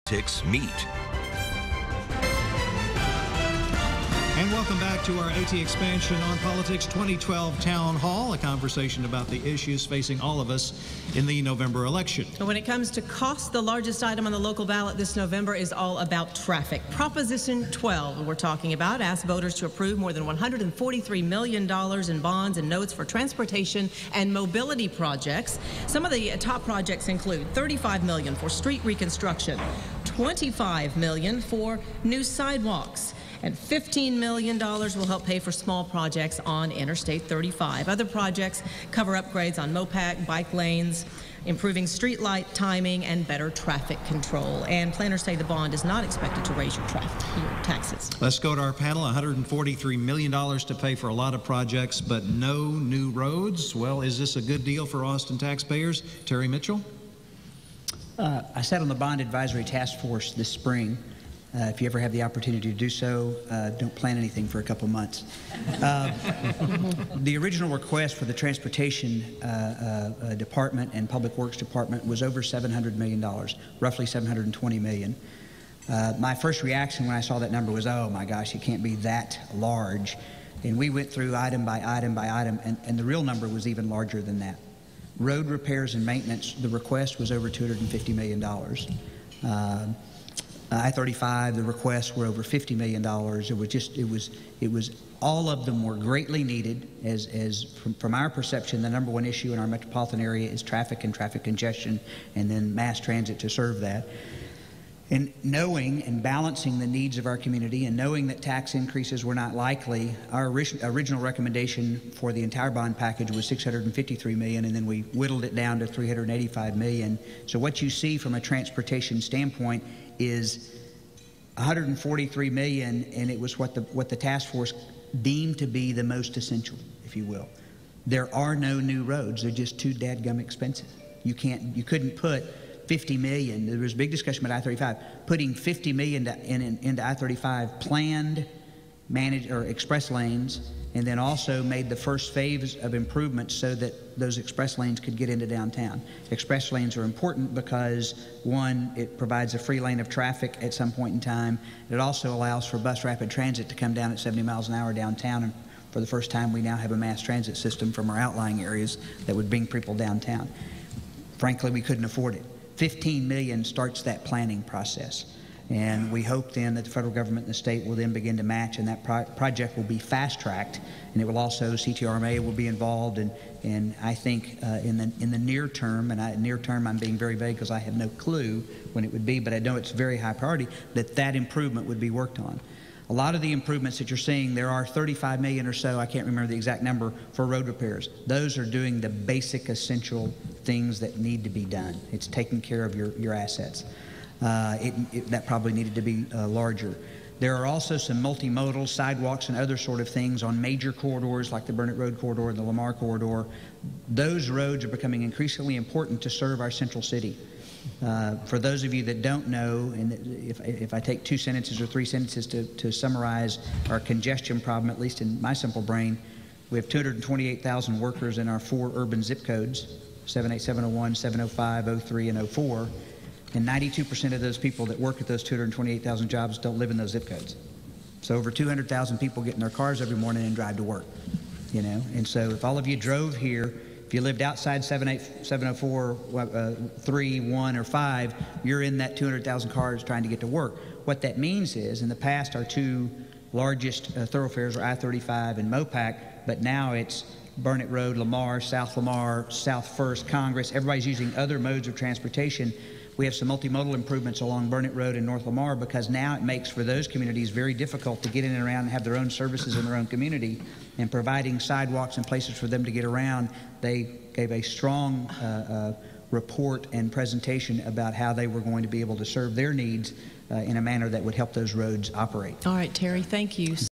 Politics Meet. And welcome back to our Atxpansion on Politics 2012 Town Hall, a conversation about the issues facing all of us in the November election. When it comes to cost, the largest item on the local ballot this November is all about traffic. Proposition 12, we're talking about, asks voters to approve more than $143 million in bonds and notes for transportation and mobility projects. Some of the top projects include $35 million for street reconstruction, $25 million for new sidewalks, and $15 million will help pay for small projects on Interstate 35. Other projects cover upgrades on Mopac, bike lanes, improving street light timing, and better traffic control. And planners say the bond is not expected to raise your taxes. Let's go to our panel. $143 million to pay for a lot of projects, but no new roads. Well, is this a good deal for Austin taxpayers? Terry Mitchell? I sat on the Bond Advisory Task Force this spring. If you ever have the opportunity to do so, don't plan anything for a couple months. The original request for the Transportation Department and Public Works Department was over $700 million, roughly $720 million. My first reaction when I saw that number was, oh my gosh, it can't be that large. And we went through item by item by item, and the real number was even larger than that. Road repairs and maintenance, the request was over $250 million. I-35, the requests were over $50 million. It was all of them were greatly needed. From our perception, the number one issue in our metropolitan area is traffic and traffic congestion, and then mass transit to serve that. And knowing and balancing the needs of our community and knowing that tax increases were not likely, our original recommendation for the entire bond package was $653 million, and then we whittled it down to $385 million. So what you see from a transportation standpoint is $143 million, and it was what the task force deemed to be the most essential, if you will. There are no new roads. They're just too dadgum expensive. You couldn't put $50 million. There was a big discussion about I-35. Putting $50 million into I-35 planned, managed, or express lanes, and then also made the first phase of improvements so that those express lanes could get into downtown. Express lanes are important because, one, it provides a free lane of traffic at some point in time. It also allows for bus rapid transit to come down at 70 miles an hour downtown, and for the first time we now have a mass transit system from our outlying areas that would bring people downtown. Frankly, we couldn't afford it. $15 million starts that planning process. And we hope then that the federal government and the state will then begin to match, and that project will be fast-tracked, and it will also, CTRMA will be involved, and I think in the near term, and near term I'm being very vague because I have no clue when it would be, but I know it's very high priority, that improvement would be worked on. A lot of the improvements that you're seeing, there are $35 million or so, I can't remember the exact number, for road repairs. Those are doing the basic essential things that need to be done. It's taking care of your assets. That probably needed to be larger. There are also some multimodal sidewalks and other sort of things on major corridors like the Burnett Road corridor and the Lamar corridor. Those roads are becoming increasingly important to serve our central city. For those of you that don't know, and if I take 2 sentences or 3 sentences to summarize our congestion problem, at least in my simple brain, we have 228,000 workers in our 4 urban zip codes, 78701, 705, 03, and 04. And 92% of those people that work at those 228,000 jobs don't live in those zip codes. So over 200,000 people get in their cars every morning and drive to work, you know. And so if all of you drove here, if you lived outside 704, 3, 1, or 5, you're in that 200,000 cars trying to get to work. What that means is, in the past, our 2 largest thoroughfares are I-35 and Mopac, but now it's Burnett Road, Lamar, South First, Congress. Everybody's using other modes of transportation. We have some multimodal improvements along Burnett Road and North Lamar because now it makes for those communities very difficult to get in and around and have their own services in their own community. And providing sidewalks and places for them to get around, they gave a strong report and presentation about how they were going to be able to serve their needs in a manner that would help those roads operate. All right, Terry, thank you.